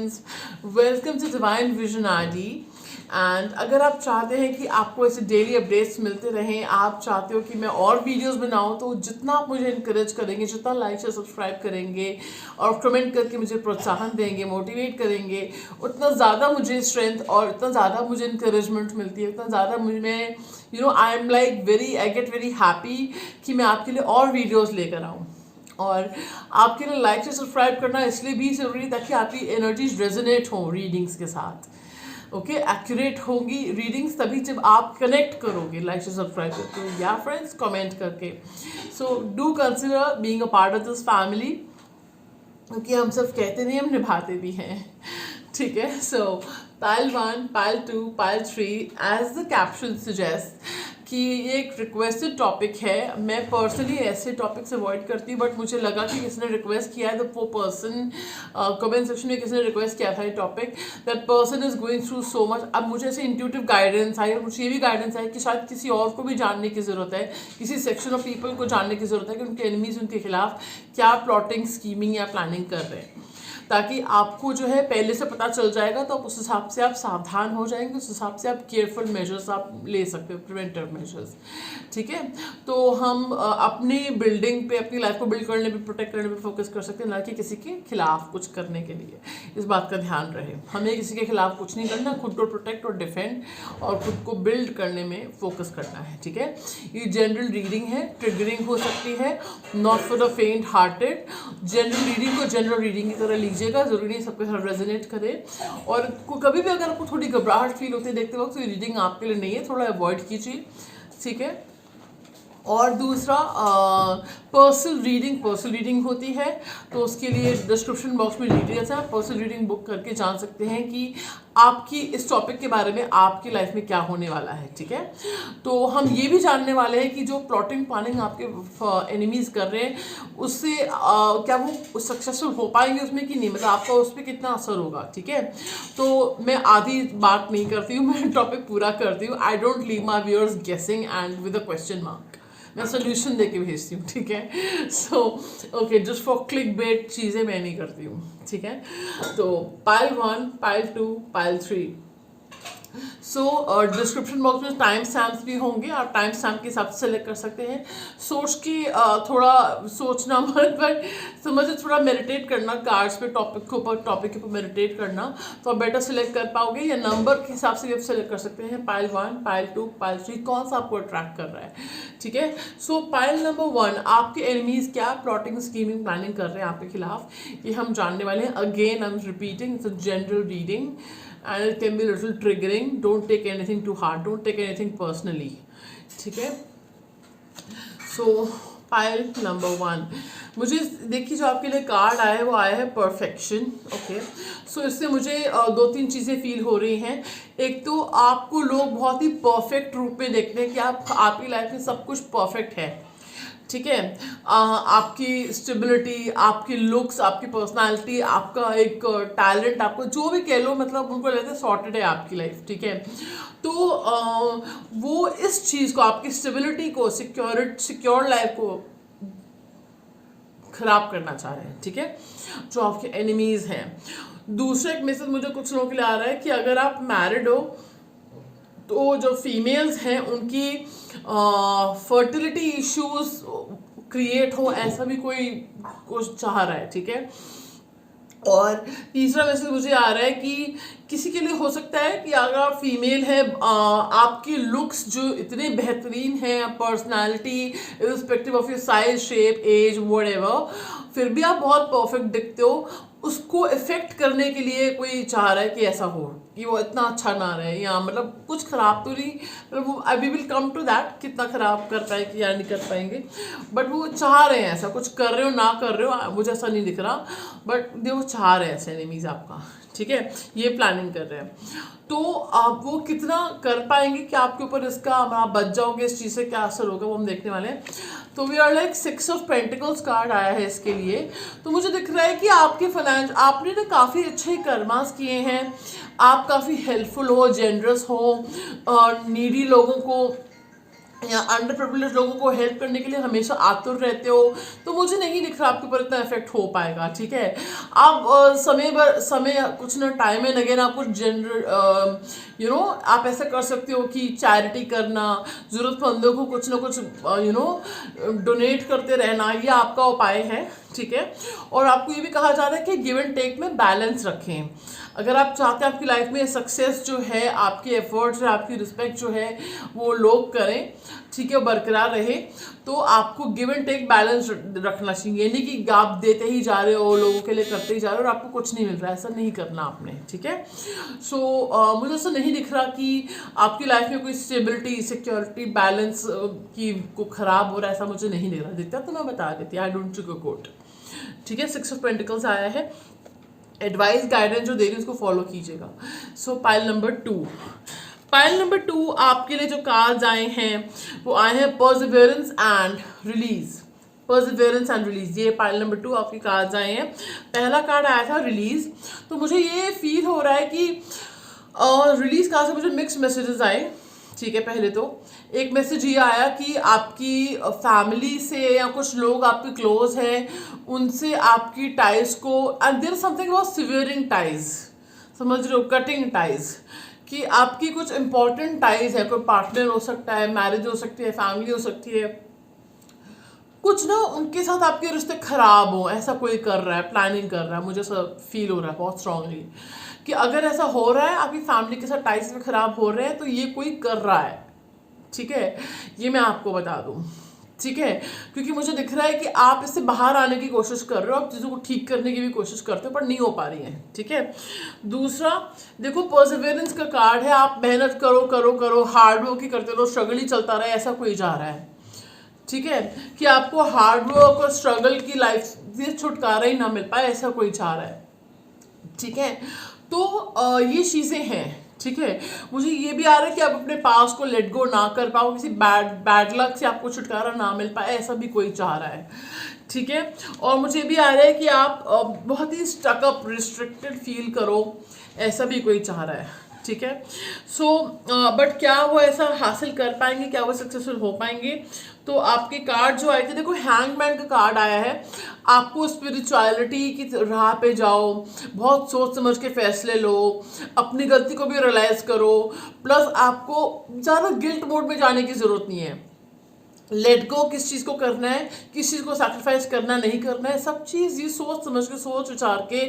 Friends, welcome to divine vision RD. And अगर आप चाहते हैं कि आपको ऐसे डेली अपडेट्स मिलते रहें, आप चाहते हो कि मैं और वीडियोस बनाऊं, तो जितना आप मुझे इनकरेज करेंगे, जितना लाइक से सब्सक्राइब करेंगे और कमेंट करके मुझे प्रोत्साहन देंगे, मोटिवेट करेंगे, उतना ज़्यादा मुझे स्ट्रेंथ और उतना ज़्यादा मुझे इंकरेजमेंट मिलती है, उतना ज़्यादा मैं I am like I get very happy कि मैं आपके लिए और वीडियोज़ लेकर आऊँ। और आपके लिए लाइक से सब्सक्राइब करना इसलिए भी ज़रूरी है ताकि आपकी एनर्जीज रेजोनेट हों रीडिंग्स के साथ। ओके, एक्यूरेट होगी रीडिंग्स तभी जब आप कनेक्ट करोगे लाइक से सब्सक्राइब करके या फ्रेंड्स कमेंट करके। So do consider being a part of this family, क्योंकि हम सब कहते नहीं, हम निभाते भी हैं। ठीक है, so pile 1, pile 2, pile 3, as the caption suggest कि ये एक रिक्वेस्टेड टॉपिक है। मैं पर्सनली ऐसे टॉपिक्स अवॉइड करती हूँ, बट मुझे लगा कि किसी ने रिक्वेस्ट किया है, तो वो पर्सन कमेंट सेक्शन में किसी ने रिक्वेस्ट किया था ये topic, that person is going through so much. अब मुझे ऐसे इंट्यूटिव गाइडेंस आई और मुझे ये भी गाइडेंस आई कि शायद किसी और को भी जानने की ज़रूरत है, किसी सेक्शन ऑफ पीपल को जानने की ज़रूरत है कि उनके एनिमीज उनके खिलाफ क्या प्लॉटिंग, स्कीमिंग या प्लानिंग कर रहे हैं, ताकि आपको जो है पहले से पता चल जाएगा, तो आप उस हिसाब से आप सावधान हो जाएंगे, उस हिसाब से आप केयरफुल मेजर्स आप ले सकते हो, प्रिवेंटिव मेजर्स। ठीक है, तो हम अपनी बिल्डिंग पे, अपनी लाइफ को बिल्ड करने पे, प्रोटेक्ट करने पे फोकस कर सकते हैं, ना कि किसी के खिलाफ कुछ करने के लिए। इस बात का ध्यान रहे, हमें किसी के खिलाफ कुछ नहीं करना, खुद को प्रोटेक्ट और डिफेंड और खुद को बिल्ड करने में फोकस करना है। ठीक है, ये जनरल रीडिंग है, ट्रिगरिंग हो सकती है, नॉट फॉर द फेंट हार्टेड। जनरल रीडिंग को जनरल रीडिंग की तरह लीजिएगा, जरूरी नहीं सबके साथ रेजोनेट करे। और कभी भी अगर आपको थोड़ी घबराहट फील होती है देखते वक्त, तो ये रीडिंग आपके लिए नहीं है, थोड़ा अवॉइड कीजिए। ठीक है, और दूसरा पर्सनल रीडिंग होती है, तो उसके लिए डिस्क्रिप्शन बॉक्स में डिटेल्स है, आप पर्सनल रीडिंग बुक करके जान सकते हैं कि आपकी इस टॉपिक के बारे में आपकी लाइफ में क्या होने वाला है। ठीक है, तो हम ये भी जानने वाले हैं कि जो प्लॉटिंग प्लानिंग आपके एनिमीज कर रहे हैं, उससे क्या वो सक्सेसफुल हो पाएंगे उसमें कि नहीं, मतलब आपका उस पर कितना असर होगा। ठीक है, तो मैं आधी बात नहीं करती हूँ, मैं टॉपिक पूरा करती हूँ। I don't leave my viewers गेसिंग and with a question mark, मैं सोल्यूशन देके भेजती हूँ। ठीक है, so okay, just for click bait चीज़ें मैं नहीं करती हूँ। ठीक है, तो पाइल 1, पाइल 2, पाइल 3। सो डिस्क्रिप्शन बॉक्स में टाइम स्टैम्प्स भी होंगे, आप टाइम स्टैम्प के हिसाब से सेलेक्ट कर सकते हैं। सोच के थोड़ा सोचना मत, बट समझे, थोड़ा मेडिटेट करना कार्ड्स पे, टॉपिक के ऊपर मेडिटेट करना, तो आप बेटर सेलेक्ट कर पाओगे। या नंबर के हिसाब से भी आप सेलेक्ट कर सकते हैं, पाइल 1, पाइल 2, पाइल 3, कौन सा आपको अट्रैक्ट कर रहा है। ठीक है, सो पाइल नंबर 1, आपके एनिमीज क्या प्लॉटिंग, स्कीमिंग, प्लानिंग कर रहे हैं आपके खिलाफ, ये हम जानने वाले हैं। Again I am repeating, it's a general reading and it can be a little triggering. Don't take anything to heart, don't take anything personally. ठीक है, so पाइल नंबर 1, मुझे देखिए जो आपके लिए कार्ड आया है वो आया है परफेक्शन। ओके, सो इससे मुझे 2-3 चीज़ें फील हो रही हैं। एक तो आपको लोग बहुत ही परफेक्ट रूप में देखते हैं कि आपकी लाइफ में सब कुछ परफेक्ट है। ठीक है, आपकी स्टेबिलिटी, आपकी लुक्स, आपकी पर्सनालिटी, आपका एक टैलेंट, आपको जो भी कह लो, मतलब उनको लगता है सॉर्टेड है आपकी लाइफ। ठीक है, तो वो इस चीज़ को, आपकी स्टेबिलिटी को, सिक्योर लाइफ को खराब करना चाह रहे हैं। ठीक है, जो आपके एनिमीज हैं। दूसरा एक मैसेज मुझे कुछ लोगों के लिए आ रहा है कि अगर आप मैरिड हो, तो जो फीमेल्स हैं उनकी फर्टिलिटी इश्यूज क्रिएट हो, ऐसा भी कोई कुछ चाह रहा है। ठीक है, और तीसरा मैसेज मुझे आ रहा है कि किसी के लिए हो सकता है कि अगर आप फीमेल है, आपकी लुक्स जो इतने बेहतरीन हैं, personality irrespective of your size, shape, age, whatever, फिर भी आप बहुत परफेक्ट दिखते हो, उसको इफेक्ट करने के लिए कोई चाह रहा है कि ऐसा हो, कि वो इतना अच्छा ना रहे, या मतलब कुछ खराब तो नहीं, मतलब I we will come to that, कितना खराब कर पाएंगे या नहीं कर पाएंगे, बट वो चाह रहे हैं ऐसा, कुछ कर रहे हो ना कर रहे हो मुझे ऐसा नहीं दिख रहा, बट वो चाह रहे हैं ऐसे एनिमीज आपका। ठीक है, ये प्लानिंग कर रहे हैं, तो आप वो कितना कर पाएंगे कि आपके ऊपर इसका, आप बच जाओगे इस चीज़ से, क्या असर होगा वो हम देखने वाले हैं। तो we are like 6 of pentacles card आया है इसके लिए। तो मुझे दिख रहा है कि आपके फाइनेंस, आपने ना काफ़ी अच्छे कर्मास किए हैं, आप काफ़ी हेल्पफुल हो, जेनरस हो, और नीडी लोगों को या अंडर प्रिविलेज लोगों को हेल्प करने के लिए हमेशा आतुर रहते हो, तो मुझे नहीं दिख रहा आपके ऊपर इतना इफेक्ट हो पाएगा। ठीक है, आप समय कुछ ना टाइम एंड अगेन आप कुछ जनरल आप ऐसा कर सकते हो कि चैरिटी करना, जरूरतमंदों को कुछ ना कुछ डोनेट करते रहना, ये आपका उपाय है। ठीक है, और आपको ये भी कहा जा रहा है कि गिव एंड टेक में बैलेंस रखें। अगर आप चाहते हैं आपकी लाइफ में सक्सेस जो है, आपके एफर्ट्स है, आपकी रिस्पेक्ट जो है वो लोग करें, ठीक है, बरकरार रहे, तो आपको गिव एंड टेक बैलेंस रखना चाहिए। ये नहीं कि आप देते ही जा रहे हो, लोगों के लिए करते ही जा रहे हो और आपको कुछ नहीं मिल रहा है, ऐसा नहीं करना आपने। ठीक है, सो मुझे ऐसा नहीं दिख रहा कि आपकी लाइफ में कोई स्टेबिलिटी, सिक्योरिटी, बैलेंस की को खराब हो रहा है, ऐसा मुझे नहीं दिख रहा। दिखता तो मैं बता देती, आई डोंट शुगरकोट। ठीक है, 6 ऑफ पेंटिकल्स आया है। एडवाइस गाइडेंस जो दे रही है उसको फॉलो कीजिएगा। सो पाइल नंबर 2, पाइल नंबर 2 आपके लिए जो कार्ड्स आए हैं वो आए हैं Perseverance and release. Perseverance and release, ये पाइल नंबर 2 आपके कार्ड्स आए हैं। पहला कार्ड आया था रिलीज, तो मुझे ये फील हो रहा है कि रिलीज कार्ड से मुझे मिक्स्ड मैसेजेस आए। ठीक है, पहले तो एक मैसेज ये आया कि आपकी फैमिली से या कुछ लोग आपके क्लोज हैं, उनसे आपकी टाइज को, and there is something about severing ties, समझ रहे हो, कटिंग टाइज, कि आपकी कुछ इंपॉर्टेंट टाइज है, कोई पार्टनर हो सकता है, मैरिज हो सकती है, फैमिली हो सकती है, कुछ ना उनके साथ आपके रिश्ते खराब हो, ऐसा कोई कर रहा है, प्लानिंग कर रहा है। मुझे सब फील हो रहा है बहुत स्ट्रांगली कि अगर ऐसा हो रहा है, आपकी फैमिली के साथ टाइज में खराब हो रहे हैं, तो ये कोई कर रहा है। ठीक है, ये मैं आपको बता दूं। ठीक है, क्योंकि मुझे दिख रहा है कि आप इससे बाहर आने की कोशिश कर रहे हो, आप चीज़ों को ठीक करने की भी कोशिश करते हो, पर नहीं हो पा रही है। ठीक है, दूसरा देखो परसिवियरेंस का कार्ड है, आप मेहनत करो करो करो, हार्ड वर्क ही करते रहो, स्ट्रगल ही चलता रहे, ऐसा कोई जा रहा है। ठीक है, कि आपको हार्ड वर्क और स्ट्रगल की लाइफ से छुटकारा ही ना मिल पाए, ऐसा कोई चाह रहा है। ठीक है, तो ये चीज़ें हैं। ठीक है, मुझे ये भी आ रहा है कि आप अपने पास को लेट गो ना कर पाओ, किसी बैड लक से आपको छुटकारा ना मिल पाए, ऐसा भी कोई चाह रहा है। ठीक है, और मुझे भी आ रहा है कि आप बहुत ही स्टक अप, रिस्ट्रिक्टेड फील करो, ऐसा भी कोई चाह रहा है। ठीक है, सो बट क्या वो ऐसा हासिल कर पाएंगे, क्या वो सक्सेसफुल हो पाएंगे? तो आपके कार्ड जो आए थे, देखो हैंगमैन का कार्ड आया है। आपको स्पिरिचुअलिटी की राह पे जाओ, बहुत सोच समझ के फैसले लो, अपनी गलती को भी रियलाइज करो, प्लस आपको ज़्यादा गिल्ट मोड में जाने की ज़रूरत नहीं है। लेट गो, किस चीज़ को करना है, किस चीज़ को सैक्रिफाइस करना नहीं करना है, सब चीज़ ये सोच समझ के, सोच विचार के,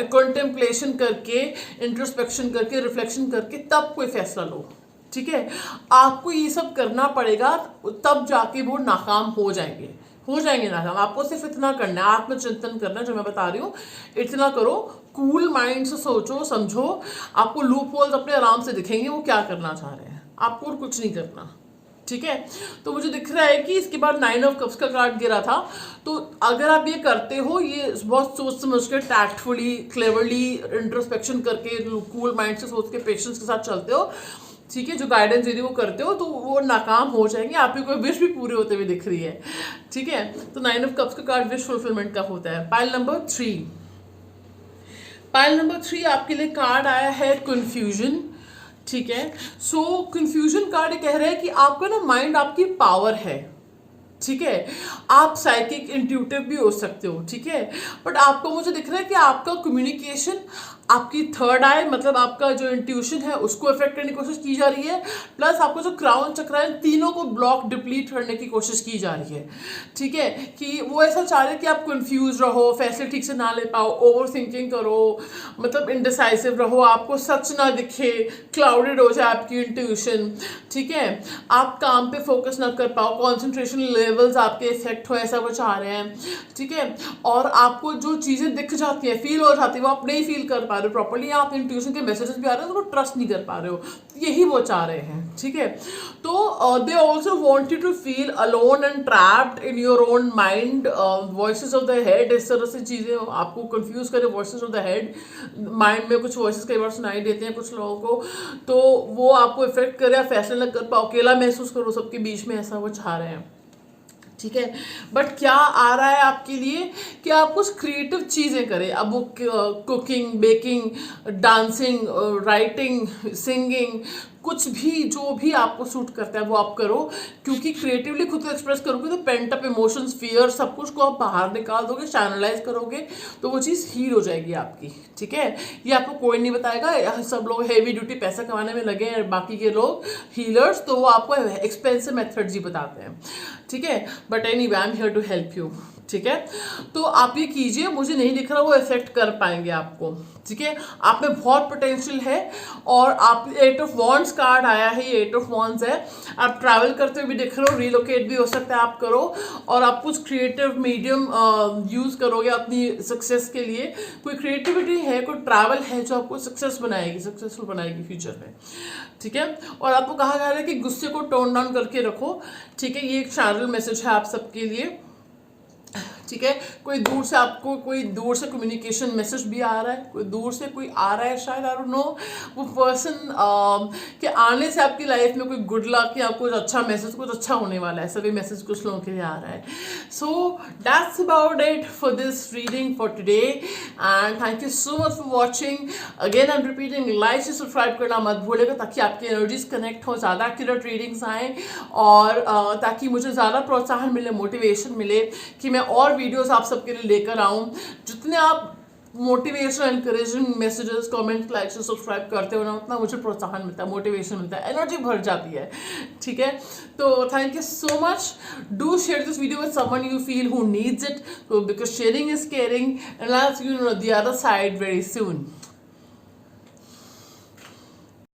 कंटेम्पलेशन करके, इंट्रोस्पेक्शन करके, रिफ्लेक्शन करके तब कोई फैसला लो। ठीक है, आपको ये सब करना पड़ेगा, तब जाके वो नाकाम हो जाएंगे नाकाम। आपको सिर्फ इतना करना है, आत्मचिंतन करना है, जो मैं बता रही हूँ इतना करो, कूल माइंड से सोचो समझो, आपको लूप होल्स अपने आराम से दिखेंगे वो क्या करना चाह रहे हैं, आपको और कुछ नहीं करना। ठीक है, तो मुझे दिख रहा है कि इसके बाद 9 ऑफ कप्स का कार्ड गिरा था, तो अगर आप ये करते हो, ये बहुत सोच समझ के, टैक्टफुली, क्लेवरली, इंट्रोस्पेक्शन करके, कूल माइंड से सोच के, पेशेंस के साथ चलते हो, ठीक है, जो गाइडेंस दे रही वो करते हो, तो वो नाकाम हो जाएंगे। आपकी कोई विश भी पूरे होते हुए दिख रही है। ठीक है, तो 9 ऑफ कप्स का कार्ड विश फुलफिलमेंट का होता है। पाइल नंबर 3, पाइल नंबर 3 आपके लिए कार्ड आया है कंफ्यूजन। ठीक है, सो कंफ्यूजन कार्ड कह रहा है कि आपका ना माइंड आपकी पावर है। ठीक है, आप साइकिक, इंट्यूटिव भी हो सकते हो। ठीक है, बट आपको, मुझे दिख रहा है कि आपका कम्युनिकेशन, आपकी थर्ड आई, मतलब आपका जो इंट्यूशन है उसको इफेक्ट करने की कोशिश की जा रही है, प्लस आपको जो क्राउन चक्र है, तीनों को ब्लॉक, डिप्लीट करने की कोशिश की जा रही है। ठीक है, कि वो ऐसा चाह रहे हैं कि आप कंफ्यूज रहो, फैसले ठीक से ना ले पाओ, ओवर थिंकिंग करो, मतलब इनडिसाइसिव रहो, आपको सच ना दिखे, क्लाउडेड हो जाए आपकी इंट्यूशन। ठीक है, आप काम पे फोकस ना कर पाओ, कॉन्सेंट्रेशन लेवल्स आपके इफेक्ट हो, ऐसा वो चाह रहे हैं। ठीक है, और आपको जो चीज़ें दिख जाती हैं, फील हो जाती है, वो आप नहीं फील कर पा रहे हो प्रॉपर्ली, आप इंट्यूशन के मैसेजेस भी आ रहे हैं तो वो ट्रस्ट नहीं कर पा रहे हो, यही वो चाह रहे हैं। ठीक है, तो they also want you to feel alone and trapped in your own mind, voices of the head, इस तरह से चीज़ें आपको कंफ्यूज करें। Voices of the head, mind में कुछ वॉइसेस कई बार सुनाई देते हैं कुछ लोगों को, तो वो आपको इफेक्ट करे, आप फैसले न कर पाओ, अकेला महसूस करो सबके बीच में, ऐसा वो चाह रहे हैं। ठीक है, बट क्या आ रहा है आपके लिए कि आप कुछ क्रिएटिव चीज़ें करें। अब वो cooking, baking, dancing, writing, singing, कुछ भी जो भी आपको सूट करता है वो आप करो, क्योंकि क्रिएटिवली खुद को एक्सप्रेस करोगे तो पेंट अप इमोशंस, फियर, सब कुछ को आप बाहर निकाल दोगे, चैनलाइज करोगे, तो वो चीज़ हील हो जाएगी आपकी। ठीक है, ये आपको कोई नहीं बताएगा। सब लोग हेवी ड्यूटी पैसा कमाने में लगे हैं, बाकी के लोग हीलर्स, तो वो आपको एक्सपेंसिव मेथड्स ही बताते हैं। ठीक है, but anyway I am here to help you. ठीक है, तो आप ये कीजिए, मुझे नहीं दिख रहा वो इफेक्ट कर पाएंगे आपको। ठीक है, आप में बहुत पोटेंशियल है, और आप 8 ऑफ वॉन्ड्स कार्ड आया है, ये 8 ऑफ वॉन्ड्स है। आप ट्रैवल करते हुए भी दिख रहे हो, रिलोकेट भी हो सकता है, आप करो, और आप कुछ क्रिएटिव मीडियम यूज करोगे अपनी सक्सेस के लिए। कोई क्रिएटिविटी है, कोई ट्रैवल है जो आपको सक्सेसफुल बनाएगी फ्यूचर में। ठीक है, और आपको कहा जा रहा है कि गुस्से को टोन डाउन करके रखो। ठीक है, ये एक चैनल मैसेज है आप सबके लिए। ठीक है, कोई दूर से आपको कोई दूर से कम्युनिकेशन मैसेज भी आ रहा है, कोई दूर से कोई आ रहा है शायद, आई डोंट नो, वो पर्सन के आने से आपकी लाइफ में कोई गुड लक या कुछ अच्छा मैसेज, कुछ अच्छा होने वाला है, सभी मैसेज कुछ लोगों के लिए आ रहा है। So that's about it for this reading for today, and thank you so much for watching. Again I am repeating, like से सब्सक्राइब करना मत भूलेगा, ताकि आपकी एनर्जीज कनेक्ट हो, ज़्यादा एक्यूरेट रीडिंग्स आएँ, और ताकि मुझे ज़्यादा प्रोत्साहन मिले, मोटिवेशन मिले कि मैं और वीडियोस आप सबके लिए लेकर आऊं। जितने आप motivation, encouraging messages, comment, like से सब्सक्राइब करते हो ना, उतना मुझे प्रोत्साहन मिलता है, मोटिवेशन मिलता है, एनर्जी भर जाती है। ठीक है, तो thank you so much. Do share this video with someone you feel who needs it, because sharing is caring, and I see you on the other side very soon.